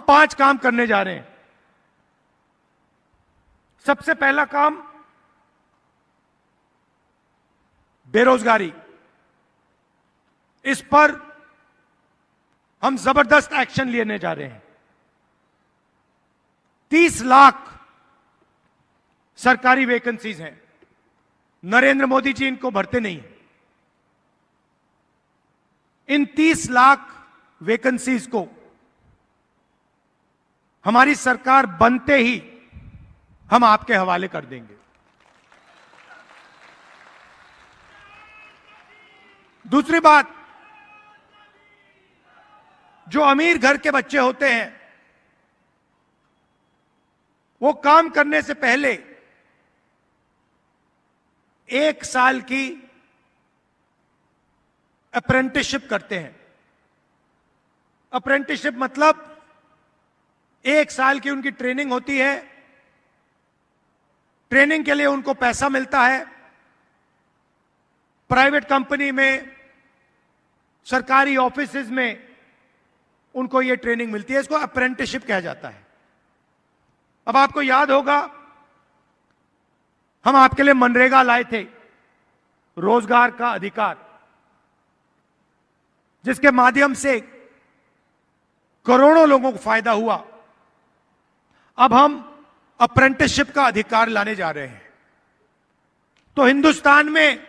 5 काम करने जा रहे हैं। सबसे पहला काम बेरोजगारी। इस पर हम जबरदस्त एक्शन लेने जा रहे हैं। 30 लाख सरकारी वैकेंसीज हैं। नरेंद्र मोदी जी इनको भरते नहीं। इन 30 लाख वैकेंसीज को हमारी सरकार बनते ही हम आपके हवाले कर देंगे। दूसरी बात, जो अमीर घर के बच्चे होते हैं वो काम करने से पहले 1 साल की अप्रेंटिसशिप करते हैं। अप्रेंटिसशिप मतलब 1 साल की उनकी ट्रेनिंग होती है। ट्रेनिंग के लिए उनको पैसा मिलता है। प्राइवेट कंपनी में, सरकारी ऑफिसेज में उनको यह ट्रेनिंग मिलती है। इसको अप्रेंटिसशिप कहा जाता है। अब आपको याद होगा, हम आपके लिए मनरेगा लाए थे, रोजगार का अधिकार, जिसके माध्यम से करोड़ों लोगों को फायदा हुआ। अब हम अप्रेंटिसशिप का अधिकार लाने जा रहे हैं। तो हिंदुस्तान में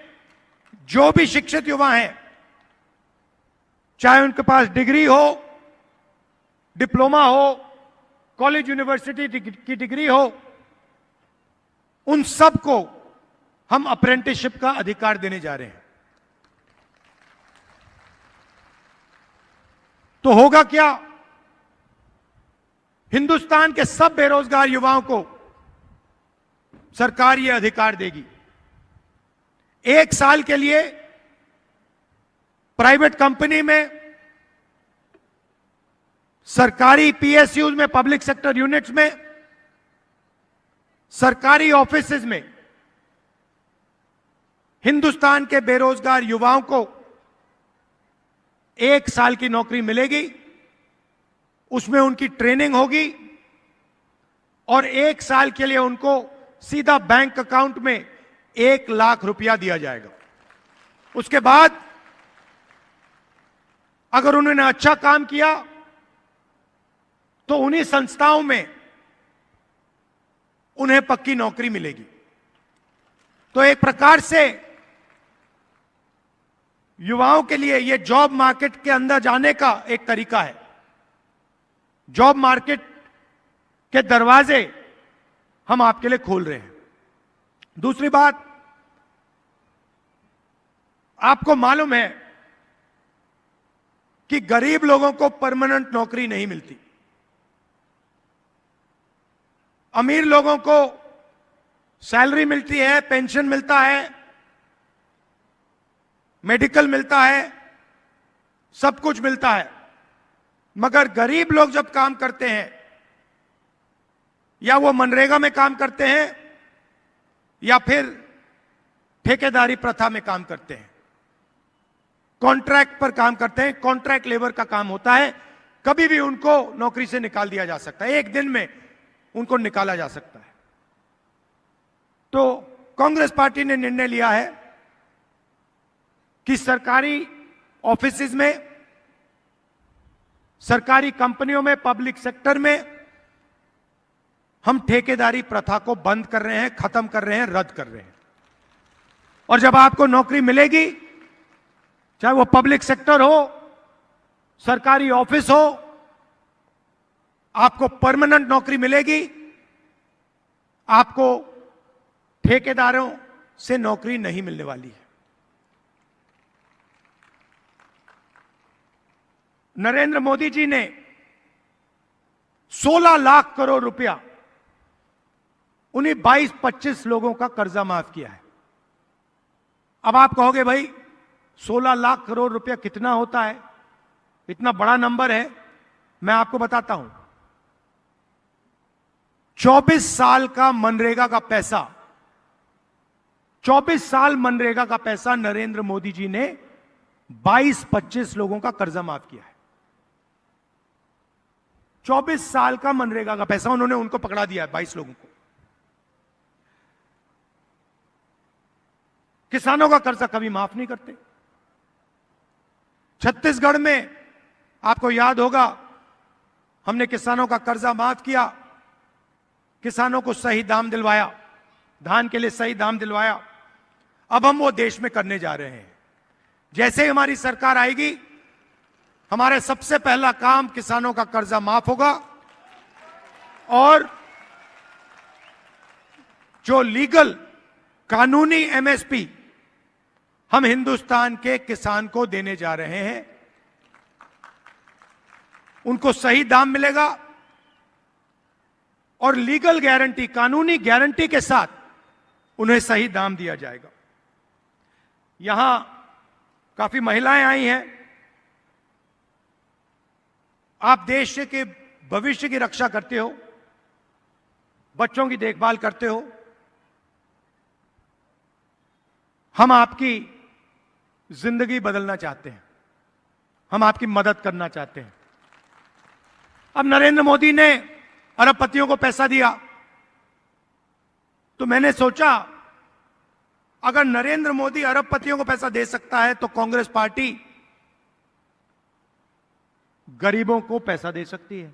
जो भी शिक्षित युवा हैं, चाहे उनके पास डिग्री हो, डिप्लोमा हो, कॉलेज यूनिवर्सिटी की डिग्री हो, उन सबको हम अप्रेंटिसशिप का अधिकार देने जा रहे हैं। तो होगा क्या? हिंदुस्तान के सब बेरोजगार युवाओं को सरकार यह अधिकार देगी। 1 साल के लिए प्राइवेट कंपनी में, सरकारी पीएसयूज में, पब्लिक सेक्टर यूनिट्स में, सरकारी ऑफिसेज में हिंदुस्तान के बेरोजगार युवाओं को 1 साल की नौकरी मिलेगी। उसमें उनकी ट्रेनिंग होगी और 1 साल के लिए उनको सीधा बैंक अकाउंट में 1 लाख रुपया दिया जाएगा। उसके बाद अगर उन्होंने अच्छा काम किया तो उन्हीं संस्थाओं में उन्हें पक्की नौकरी मिलेगी। तो एक प्रकार से युवाओं के लिए यह जॉब मार्केट के अंदर जाने का एक तरीका है। जॉब मार्केट के दरवाजे हम आपके लिए खोल रहे हैं। दूसरी बात, आपको मालूम है कि गरीब लोगों को परमानेंट नौकरी नहीं मिलती। अमीर लोगों को सैलरी मिलती है, पेंशन मिलता है, मेडिकल मिलता है, सब कुछ मिलता है। मगर गरीब लोग जब काम करते हैं, या वो मनरेगा में काम करते हैं या फिर ठेकेदारी प्रथा में काम करते हैं, कॉन्ट्रैक्ट पर काम करते हैं, कॉन्ट्रैक्ट लेबर का काम होता है, कभी भी उनको नौकरी से निकाल दिया जा सकता है। 1 दिन में उनको निकाला जा सकता है। तो कांग्रेस पार्टी ने निर्णय लिया है कि सरकारी ऑफिसेज में, सरकारी कंपनियों में, पब्लिक सेक्टर में हम ठेकेदारी प्रथा को बंद कर रहे हैं, खत्म कर रहे हैं, रद्द कर रहे हैं। और जब आपको नौकरी मिलेगी, चाहे वो पब्लिक सेक्टर हो, सरकारी ऑफिस हो, आपको परमानेंट नौकरी मिलेगी। आपको ठेकेदारों से नौकरी नहीं मिलने वाली है। नरेंद्र मोदी जी ने 16 लाख करोड़ रुपया उन्हीं 22-25 लोगों का कर्जा माफ किया है। अब आप कहोगे भाई 16 लाख करोड़ रुपया कितना होता है, इतना बड़ा नंबर है। मैं आपको बताता हूं, 24 साल का मनरेगा का पैसा, 24 साल मनरेगा का पैसा नरेंद्र मोदी जी ने 22-25 लोगों का कर्जा माफ किया है। 24 साल का मनरेगा का पैसा उन्होंने उनको पकड़ा दिया है, 22 लोगों को। किसानों का कर्जा कभी माफ नहीं करते। छत्तीसगढ़ में आपको याद होगा, हमने किसानों का कर्जा माफ किया, किसानों को सही दाम दिलवाया, धान के लिए सही दाम दिलवाया। अब हम वो देश में करने जा रहे हैं। जैसे ही हमारी सरकार आएगी, हमारे सबसे पहला काम किसानों का कर्जा माफ होगा और जो लीगल कानूनी एमएसपी हम हिंदुस्तान के किसान को देने जा रहे हैं, उनको सही दाम मिलेगा और लीगल गारंटी, कानूनी गारंटी के साथ उन्हें सही दाम दिया जाएगा। यहां काफी महिलाएं आई हैं। आप देश के भविष्य की रक्षा करते हो, बच्चों की देखभाल करते हो। हम आपकी जिंदगी बदलना चाहते हैं, हम आपकी मदद करना चाहते हैं। अब नरेंद्र मोदी ने अरबपतियों को पैसा दिया, तो मैंने सोचा अगर नरेंद्र मोदी अरबपतियों को पैसा दे सकता है तो कांग्रेस पार्टी गरीबों को पैसा दे सकती है।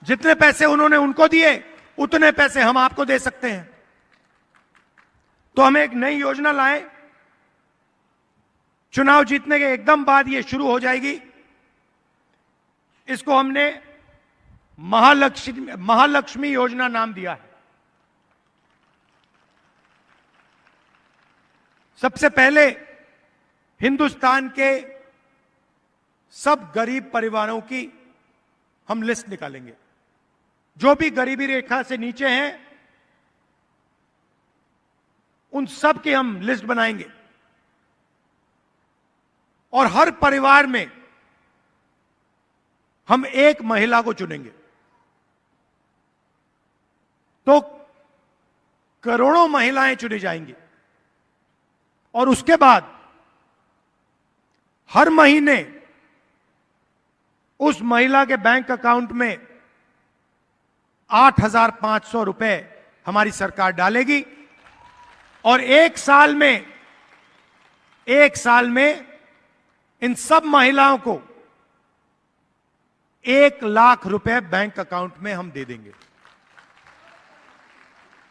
जितने पैसे उन्होंने उनको दिए, उतने पैसे हम आपको दे सकते हैं। तो हम एक नई योजना लाए, चुनाव जीतने के एकदम बाद ये शुरू हो जाएगी। इसको हमने महालक्ष्मी योजना नाम दिया है। सबसे पहले हिंदुस्तान के सब गरीब परिवारों की हम लिस्ट निकालेंगे। जो भी गरीबी रेखा से नीचे हैं, उन सब की हम लिस्ट बनाएंगे और हर परिवार में हम एक महिला को चुनेंगे। तो करोड़ों महिलाएं चुनी जाएंगी और उसके बाद हर महीने उस महिला के बैंक अकाउंट में 8,500 रुपए हमारी सरकार डालेगी और एक साल में इन सब महिलाओं को 1 लाख रुपए बैंक अकाउंट में हम दे देंगे।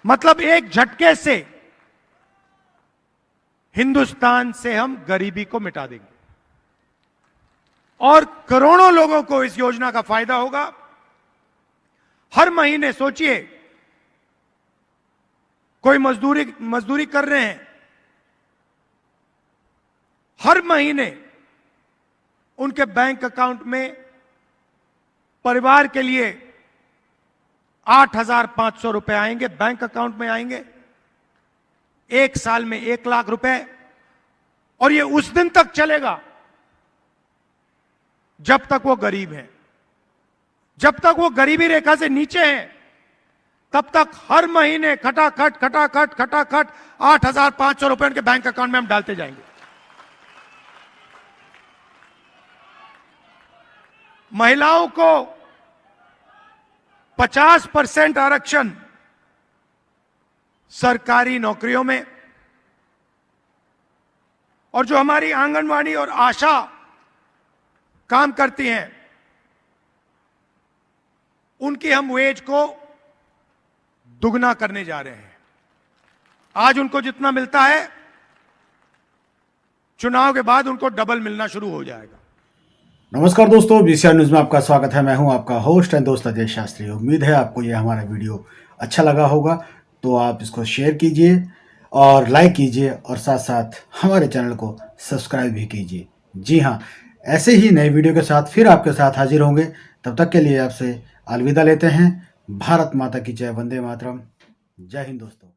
मतलब एक झटके से हिंदुस्तान से हम गरीबी को मिटा देंगे और करोड़ों लोगों को इस योजना का फायदा होगा। हर महीने सोचिए, कोई मजदूरी कर रहे हैं, हर महीने उनके बैंक अकाउंट में परिवार के लिए 8,500 रुपए आएंगे, बैंक अकाउंट में आएंगे। एक साल में 1 लाख रुपए, और ये उस दिन तक चलेगा जब तक वो गरीब हैं। जब तक वो गरीबी रेखा से नीचे हैं, तब तक हर महीने खटाखट 8,500 रुपए उनके बैंक अकाउंट में हम डालते जाएंगे। महिलाओं को 50% आरक्षण सरकारी नौकरियों में, और जो हमारी आंगनवाड़ी और आशा काम करती हैं, उनकी हम वेज को दुगना करने जा रहे हैं। आज उनको जितना मिलता है, चुनाव के बाद उनको डबल मिलना शुरू हो जाएगा। नमस्कार दोस्तों, बीसीआर न्यूज में आपका स्वागत है। मैं हूं आपका होस्ट एंड दोस्त अजय शास्त्री। उम्मीद है आपको यह हमारा वीडियो अच्छा लगा होगा, तो आप इसको शेयर कीजिए और लाइक कीजिए और साथ साथ हमारे चैनल को सब्सक्राइब भी कीजिए। जी हाँ, ऐसे ही नए वीडियो के साथ फिर आपके साथ हाजिर होंगे। तब तक के लिए आपसे अलविदा लेते हैं। भारत माता की जय, वंदे मातरम। जय हिंद दोस्तों।